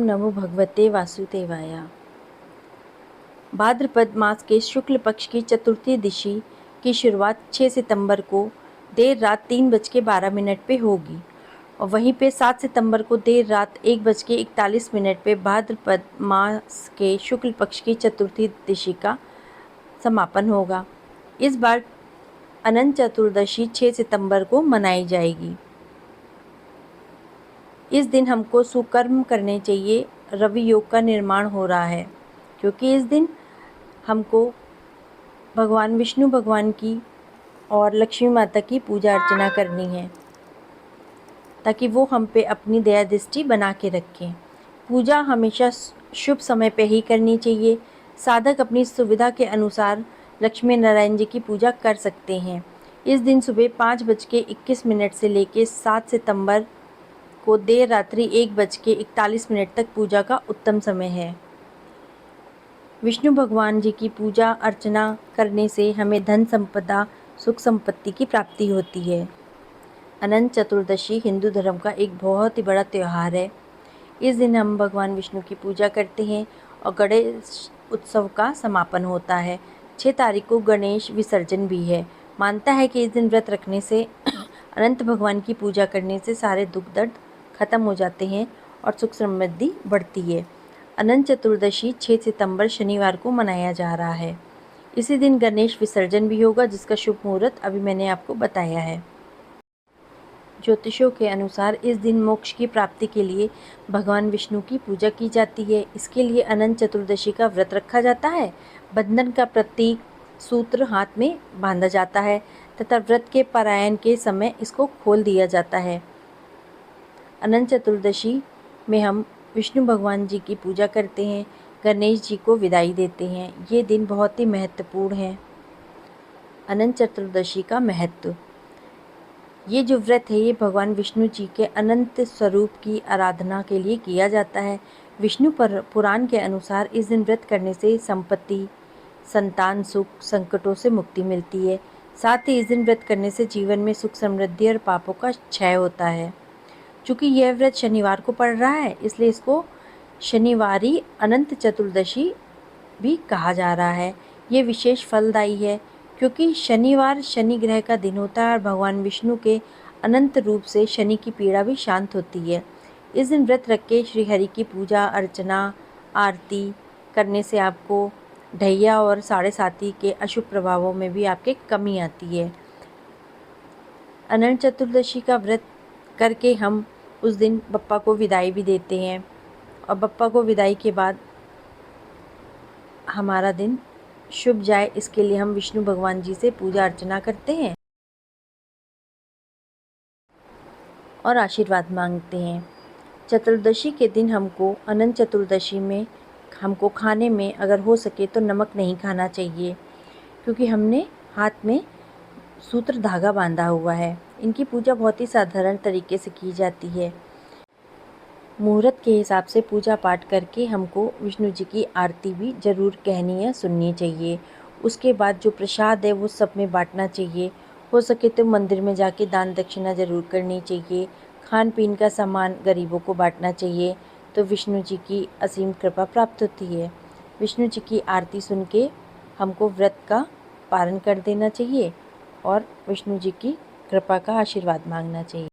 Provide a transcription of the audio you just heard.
नमो भगवते वासुदेवाय। भाद्रपद मास के शुक्ल पक्ष की चतुर्थी तिथि की शुरुआत 6 सितंबर को देर रात 3:12 पे होगी और वहीं पे 7 सितंबर को देर रात 1:41 पे भाद्रपद मास के शुक्ल पक्ष की चतुर्थी तिथि का समापन होगा। इस बार अनंत चतुर्दशी 6 सितंबर को मनाई जाएगी। इस दिन हमको सुकर्म करने चाहिए। रवि योग का निर्माण हो रहा है क्योंकि इस दिन हमको भगवान विष्णु भगवान की और लक्ष्मी माता की पूजा अर्चना करनी है ताकि वो हम पे अपनी दया दृष्टि बना के रखें। पूजा हमेशा शुभ समय पे ही करनी चाहिए। साधक अपनी सुविधा के अनुसार लक्ष्मी नारायण जी की पूजा कर सकते हैं। इस दिन सुबह 5:21 से लेकर 7 सितंबर को देर रात्रि 1:41 तक पूजा का उत्तम समय है। विष्णु भगवान जी की पूजा अर्चना करने से हमें धन संपदा सुख संपत्ति की प्राप्ति होती है। अनंत चतुर्दशी हिंदू धर्म का एक बहुत ही बड़ा त्यौहार है। इस दिन हम भगवान विष्णु की पूजा करते हैं और गणेश उत्सव का समापन होता है। 6 तारीख को गणेश विसर्जन भी है। मानता है कि इस दिन व्रत रखने से अनंत भगवान की पूजा करने से सारे दुख दर्द खत्म हो जाते हैं और सुख समृद्धि बढ़ती है। अनंत चतुर्दशी 6 सितंबर शनिवार को मनाया जा रहा है। इसी दिन गणेश विसर्जन भी होगा जिसका शुभ मुहूर्त अभी मैंने आपको बताया है। ज्योतिषों के अनुसार इस दिन मोक्ष की प्राप्ति के लिए भगवान विष्णु की पूजा की जाती है। इसके लिए अनंत चतुर्दशी का व्रत रखा जाता है। बंधन का प्रतीक सूत्र हाथ में बांधा जाता है तथा व्रत के पारायण के समय इसको खोल दिया जाता है। अनंत चतुर्दशी में हम विष्णु भगवान जी की पूजा करते हैं, गणेश जी को विदाई देते हैं। ये दिन बहुत ही महत्वपूर्ण है। अनंत चतुर्दशी का महत्व, ये जो व्रत है ये भगवान विष्णु जी के अनंत स्वरूप की आराधना के लिए किया जाता है। विष्णु पुराण के अनुसार इस दिन व्रत करने से संपत्ति, संतान सुख, संकटों से मुक्ति मिलती है। साथ ही इस दिन व्रत करने से जीवन में सुख समृद्धि और पापों का क्षय होता है। चूँकि यह व्रत शनिवार को पड़ रहा है इसलिए इसको शनिवारी अनंत चतुर्दशी भी कहा जा रहा है। ये विशेष फलदायी है क्योंकि शनिवार शनि ग्रह का दिन होता है और भगवान विष्णु के अनंत रूप से शनि की पीड़ा भी शांत होती है। इस दिन व्रत रख के श्री हरि की पूजा अर्चना आरती करने से आपको ढैया और साढ़े साती के अशुभ प्रभावों में भी आपके कमी आती है। अनंत चतुर्दशी का व्रत करके हम उस दिन बप्पा को विदाई भी देते हैं और बप्पा को विदाई के बाद हमारा दिन शुभ जाए इसके लिए हम विष्णु भगवान जी से पूजा अर्चना करते हैं और आशीर्वाद मांगते हैं। चतुर्दशी के दिन हमको अनंत चतुर्दशी में हमको खाने में अगर हो सके तो नमक नहीं खाना चाहिए क्योंकि हमने हाथ में सूत्र धागा बांधा हुआ है। इनकी पूजा बहुत ही साधारण तरीके से की जाती है। मुहूर्त के हिसाब से पूजा पाठ करके हमको विष्णु जी की आरती भी ज़रूर कहनी या सुननी चाहिए। उसके बाद जो प्रसाद है वो सब में बांटना चाहिए। हो सके तो मंदिर में जाके दान दक्षिणा ज़रूर करनी चाहिए। खान पीन का सामान गरीबों को बांटना चाहिए तो विष्णु जी की असीम कृपा प्राप्त होती है। विष्णु जी की आरती सुन के हमको व्रत का पालन कर देना चाहिए और विष्णु जी की कृपा का आशीर्वाद मांगना चाहिए।